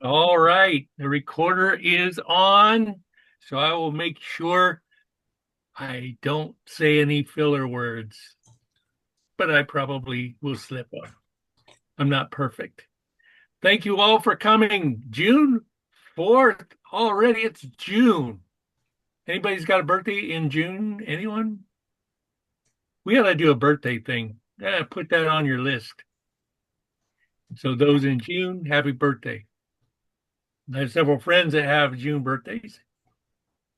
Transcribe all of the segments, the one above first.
All right, the recorder is on, so I will make sure I don't say any filler words, but I probably will slip up. I'm not perfect. Thank you all for coming. June 4th, already it's June. Anybody's got a birthday in June? Anyone? We got to do a birthday thing. Yeah, put that on your list. So those in June, happy birthday. I have several friends that have June birthdays,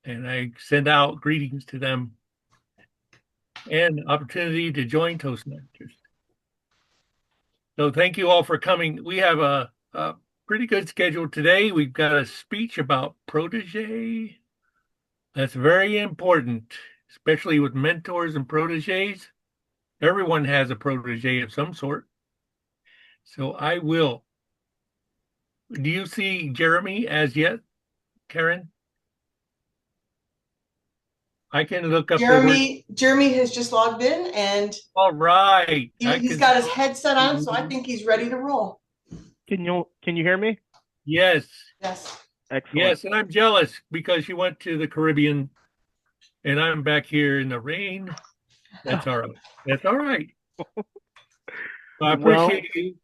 and I send out greetings to them and opportunity to join Toastmasters. So thank you all for coming. We have a pretty good schedule today. We've got a speech about protege. That's very important, especially with mentors and proteges. Everyone has a protege of some sort. So I will. Do you see Jeremy as yet, Karen? I can look up the word. Jeremy has just logged in and All right. I he's can. got his headset on, so I think he's ready to roll. Can you hear me? Yes. Yes. Excellent. Yes. And I'm jealous because you went to the Caribbean and I'm back here in the rain. That's all right. That's all right. I Well, appreciate you.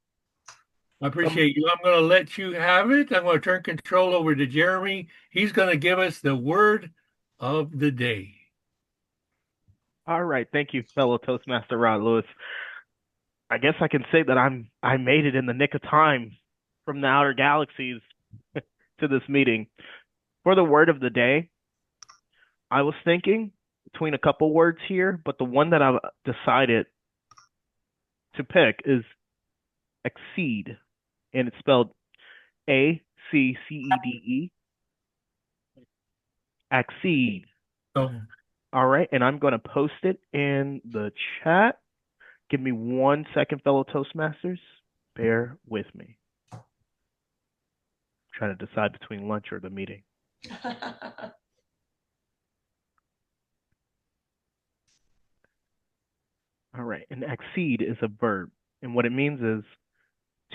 I um, appreciate you. I'm going to let you have it. I'm going to turn control over to Jeremy. He's going to give us the word of the day. all right. Thank you, fellow Toastmaster Rod Lewis. I guess I can say that I made it in the nick of time from the outer galaxies to this meeting. For the word of the day, I was thinking between a couple words here, but the one that I've decided to pick is exceed, and it's spelled Accede. Exceed. Oh, All right, and I'm going to post it in the chat. Give me 1 second, fellow Toastmasters. Bear with me. I'm trying to decide between lunch or the meeting. All right, and accede is a verb, and what it means is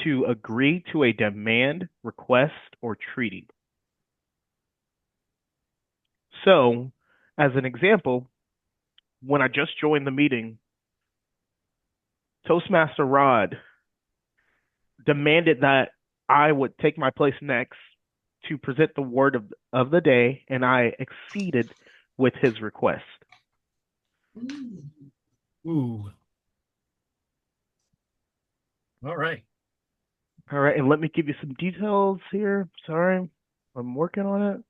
to agree to a demand, request, or treaty. So, as an example, when I just joined the meeting, Toastmaster Rod demanded that I would take my place next to present the word of the day, and I acceded with his request. ooh. All right. All right, and let me give you some details here. Sorry, I'm working on it.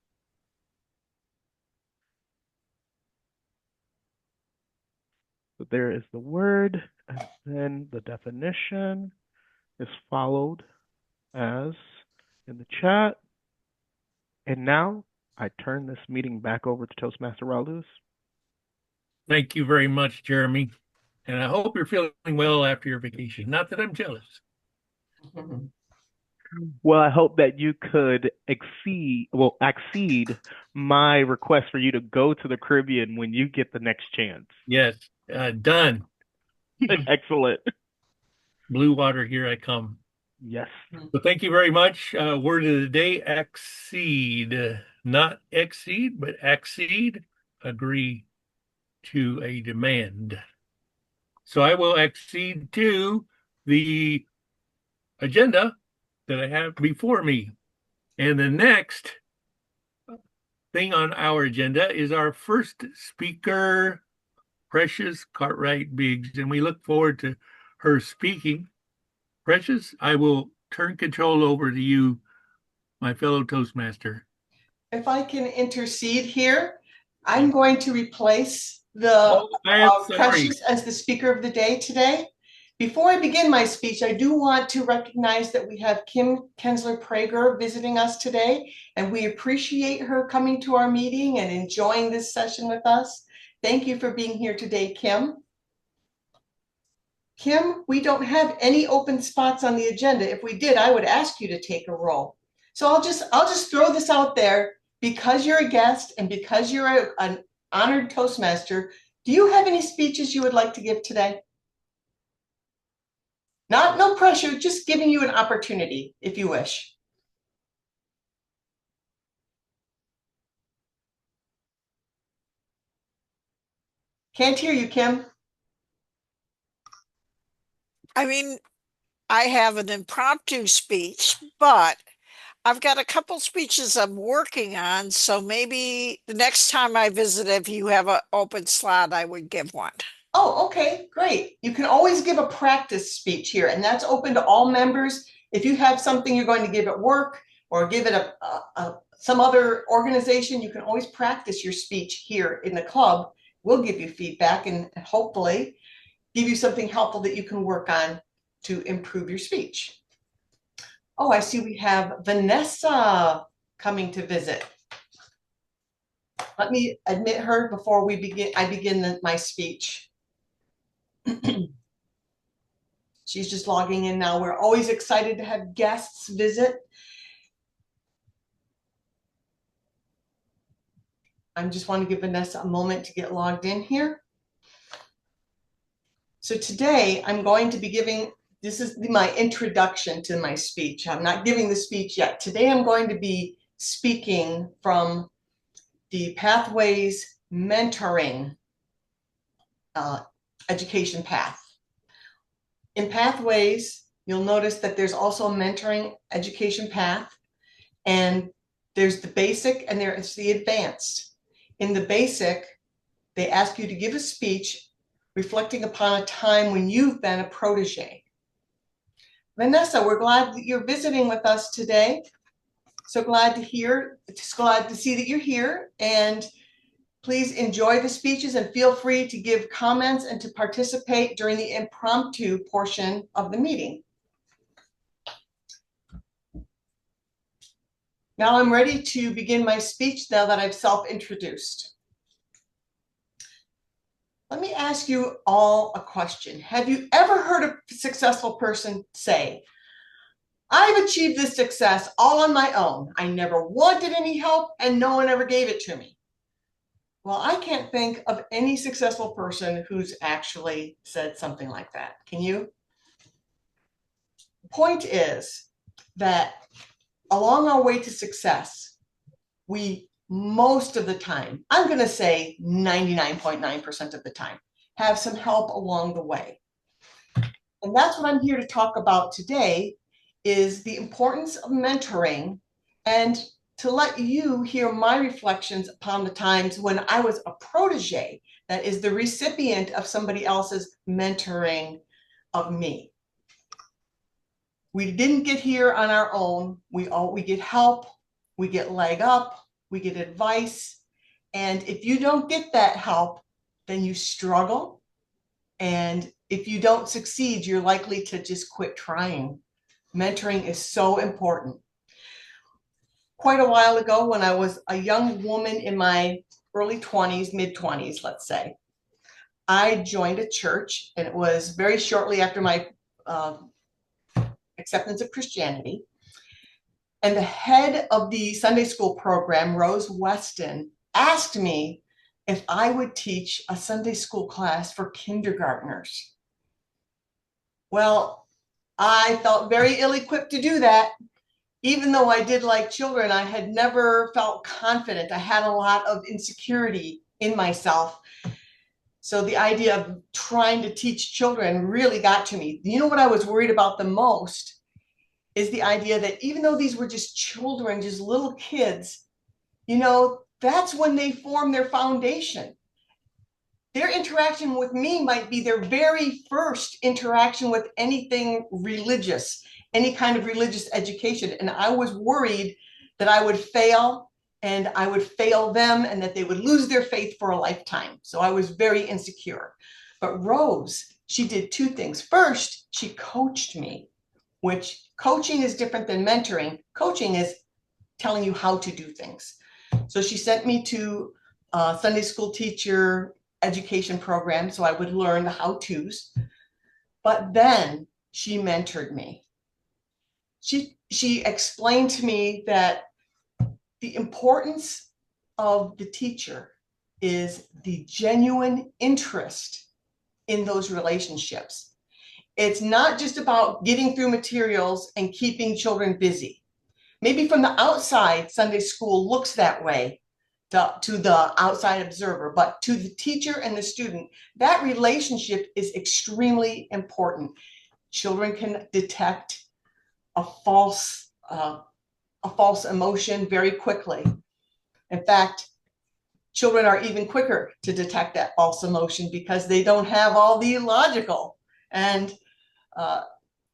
So there is the word, and then the definition is followed as in the chat. And now I turn this meeting back over to Toastmaster Raul. Thank you very much, Jeremy. And I hope you're feeling well after your vacation. Not that I'm jealous. Well, I hope that you could exceed my request for you to go to the Caribbean when you get the next chance. Yes, done. Excellent. Blue water, here I come. Yes. So thank you very much. Word of the day, accede. Not exceed, but accede. Agree to a demand. So I will accede to the agenda that I have before me. And the next thing on our agenda is our first speaker, Precious Cartwright Biggs, and we look forward to her speaking. Precious, I will turn control over to you, my fellow Toastmaster. If I can intercede here, I'm going to replace the Oh, I am sorry. Precious as the speaker of the day today. Before I begin my speech, I do want to recognize that we have Kim Kensler-Prager visiting us today, and we appreciate her coming to our meeting and enjoying this session with us. Thank you for being here today, Kim. Kim, we don't have any open spots on the agenda. If we did, I would ask you to take a role. So I'll just throw this out there. Because you're a guest and because you're an honored Toastmaster, do you have any speeches you would like to give today? No pressure, just giving you an opportunity if you wish. Can't hear you, Kim. I mean, I have an impromptu speech, but I've got a couple speeches I'm working on, so maybe the next time I visit, if you have an open slot, I would give one. Oh, okay, great. You can always give a practice speech here, and that's open to all members. If you have something you're going to give at work or give it some other organization, you can always practice your speech here in the club. We'll give you feedback and hopefully give you something helpful that you can work on to improve your speech. Oh, I see we have Vanessa coming to visit. Let me admit her before I begin my speech. She's just logging in now. We're always excited to have guests visit. I just want to give Vanessa a moment to get logged in here. So today I'm going to be giving, this is my introduction to my speech. I'm not giving the speech yet. Today I'm going to be speaking from the Pathways Mentoring education path. In Pathways, you'll notice that there's also a mentoring education path, and there's the basic and there's the advanced. In the basic, they ask you to give a speech reflecting upon a time when you've been a protege. Vanessa, we're glad that you're visiting with us today. So glad to see that you're here, and please enjoy the speeches and feel free to give comments and to participate during the impromptu portion of the meeting. Now I'm ready to begin my speech now that I've self-introduced. Let me ask you all a question. Have you ever heard a successful person say, "I've achieved this success all on my own. I never wanted any help and no one ever gave it to me"? Well, I can't think of any successful person who's actually said something like that. Can you? The point is that along our way to success, we most of the time, I'm going to say 99.9% of the time, have some help along the way. And that's what I'm here to talk about today, is the importance of mentoring and to let you hear my reflections upon the times when I was a protege, that is the recipient of somebody else's mentoring of me. We didn't get here on our own. We get help, we get leg up, we get advice. And if you don't get that help, then you struggle. And if you don't succeed, you're likely to just quit trying. Mentoring is so important. Quite a while ago, when I was a young woman in my early 20s, mid-20s, let's say, I joined a church, and it was very shortly after my acceptance of Christianity. And the head of the Sunday school program, Rose Weston, asked me if I would teach a Sunday school class for kindergartners. Well, I felt very ill-equipped to do that. Even though I did like children, I had never felt confident. I had a lot of insecurity in myself. So the idea of trying to teach children really got to me. You know what I was worried about the most is the idea that even though these were just children, just little kids, you know, that's when they form their foundation. Their interaction with me might be their very first interaction with anything religious, any kind of religious education. And I was worried that I would fail and I would fail them and that they would lose their faith for a lifetime. So I was very insecure. But Rose, she did two things. First, she coached me, which coaching is different than mentoring. Coaching is telling you how to do things. So she sent me to a Sunday school teacher education program so I would learn the how-tos. But then she mentored me. She explained to me that the importance of the teacher is the genuine interest in those relationships. It's not just about getting through materials and keeping children busy. Maybe from the outside, Sunday school looks that way, to the outside observer, but to the teacher and the student, that relationship is extremely important. Children can detect a false emotion very quickly. In fact, children are even quicker to detect that false emotion because they don't have all the logical and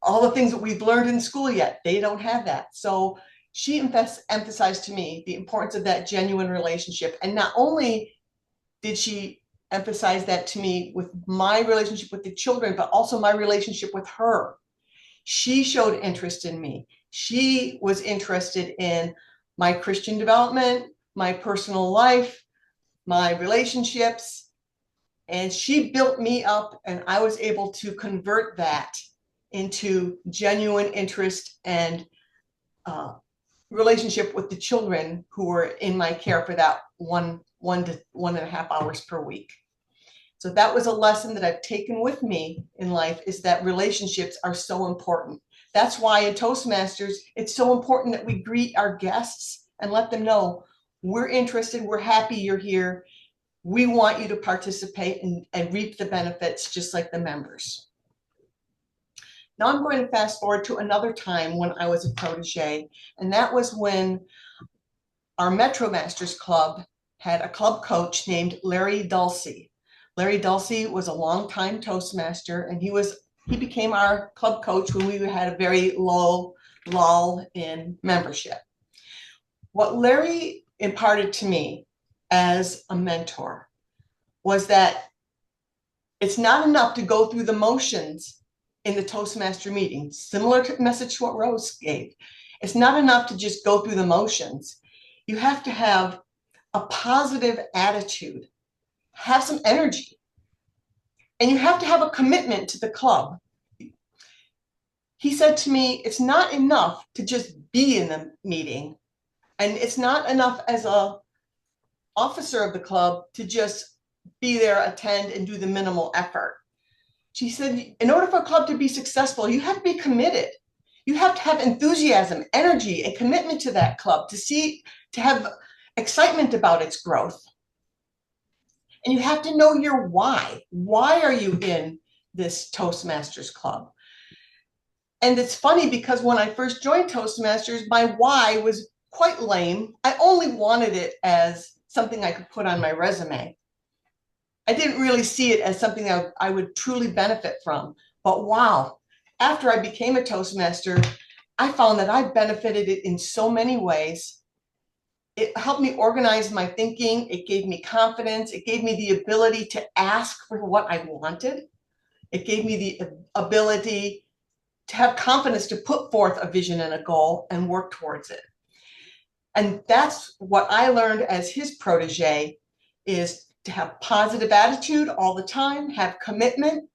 all the things that we've learned in school yet. They don't have that. So she emphasized to me the importance of that genuine relationship. And not only did she emphasize that to me with my relationship with the children, but also my relationship with her. She showed interest in me. She was interested in my Christian development, my personal life, my relationships, and she built me up, and I was able to convert that into genuine interest and relationship with the children who were in my care for that one to 1.5 hours per week. So that was a lesson that I've taken with me in life, is that relationships are so important. That's why in Toastmasters, it's so important that we greet our guests and let them know we're interested, we're happy you're here. We want you to participate and reap the benefits just like the members. Now I'm going to fast forward to another time when I was a protege, and that was when our Metro Masters Club had a club coach named Larry Dulcie. Larry Dulcie was a longtime Toastmaster, and he became our club coach when we had a very low lull in membership. What Larry imparted to me as a mentor was that it's not enough to go through the motions in the Toastmaster meeting, similar to message to what Rose gave. It's not enough to just go through the motions. You have to have a positive attitude, have some energy, and you have to have a commitment to the club. He said to me, it's not enough to just be in the meeting, and it's not enough as a officer of the club to just be there, attend, and do the minimal effort. She said, in order for a club to be successful, you have to be committed. You have to have enthusiasm, energy, and commitment to that club to have excitement about its growth. And you have to know your why. Why are you in this Toastmasters club? And it's funny because when I first joined Toastmasters, my why was quite lame. I only wanted it as something I could put on my resume. I didn't really see it as something that I would truly benefit from. But wow, after I became a Toastmaster, I found that I benefited it in so many ways. It helped me organize my thinking. It gave me confidence. It gave me the ability to ask for what I wanted. It gave me the ability to have confidence to put forth a vision and a goal and work towards it. And that's what I learned as his protege, is to have positive attitude all the time, have commitment,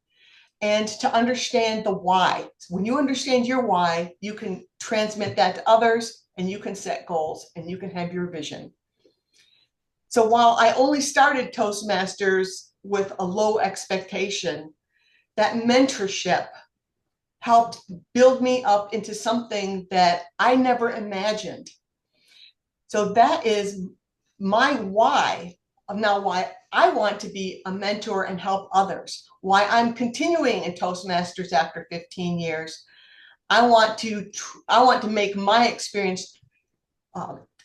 and to understand the why. So when you understand your why, you can transmit that to others, and you can set goals, and you can have your vision. So while I only started Toastmasters with a low expectation, that mentorship helped build me up into something that I never imagined. So that is my why of now why I want to be a mentor and help others, why I'm continuing in Toastmasters after 15 years. I want to make my experience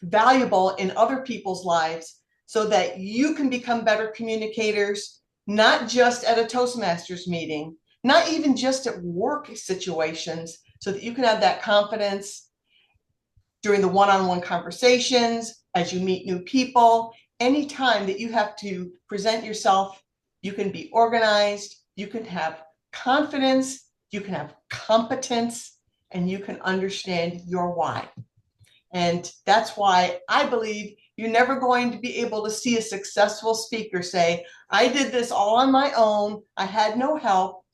valuable in other people's lives so that you can become better communicators, not just at a Toastmasters meeting, not even just at work situations, so that you can have that confidence during the one-on-one conversations, as you meet new people. Anytime that you have to present yourself, you can be organized, you can have confidence, you can have competence, and you can understand your why. And that's why I believe you're never going to be able to see a successful speaker say, I did this all on my own, I had no help.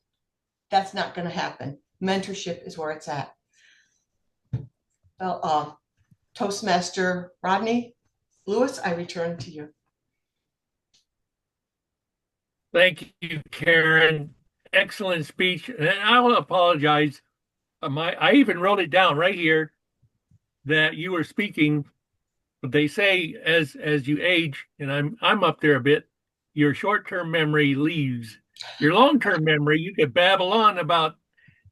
That's not going to happen. Mentorship is where it's at. Well, Toastmaster Rodney Lewis, I return to you. Thank you, Karen. Excellent speech. And I will apologize. I even wrote it down right here that you were speaking But they say as you age, and I'm up there a bit, your short-term memory leaves. Your long-term memory, you could babble on about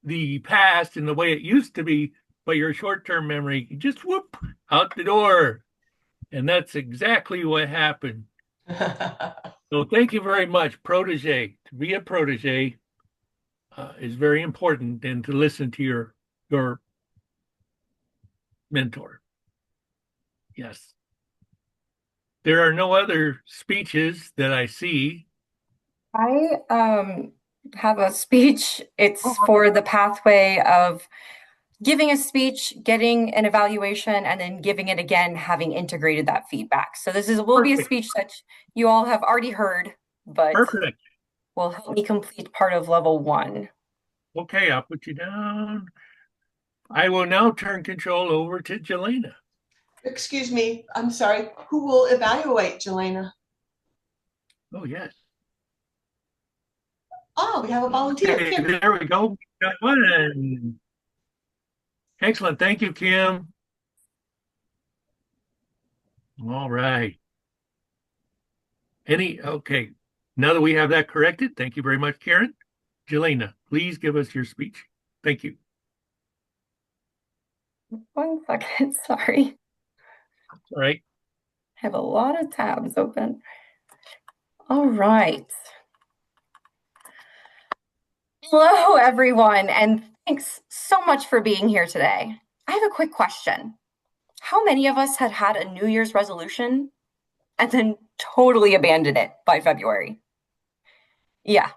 the past and the way it used to be, but your short-term memory just whoop out the door. And that's exactly what happened. So thank you very much, protege. To be a protege is very important, and to listen to your mentor. Yes. There are no other speeches that I see. I have a speech. It's for the pathway of giving a speech, getting an evaluation, and then giving it again, having integrated that feedback. So this will be a Perfect. speech that you all have already heard, but Perfect. will help me complete part of level 1. Okay, I'll put you down. I will now turn control over to Jelena. Excuse me, I'm sorry. Who will evaluate, Jelena? Oh, yes. Oh, we have a volunteer, Okay, Kim. there we go. Got one. Excellent. Thank you, Kim. All right. Okay. Now that we have that corrected, thank you very much, Karen. Jelena, please give us your speech. Thank you. 1 second, sorry. All right. I have a lot of tabs open. All right. Hello, everyone, and thanks so much for being here today. I have a quick question. How many of us had a New Year's resolution and then totally abandoned it by February? Yeah,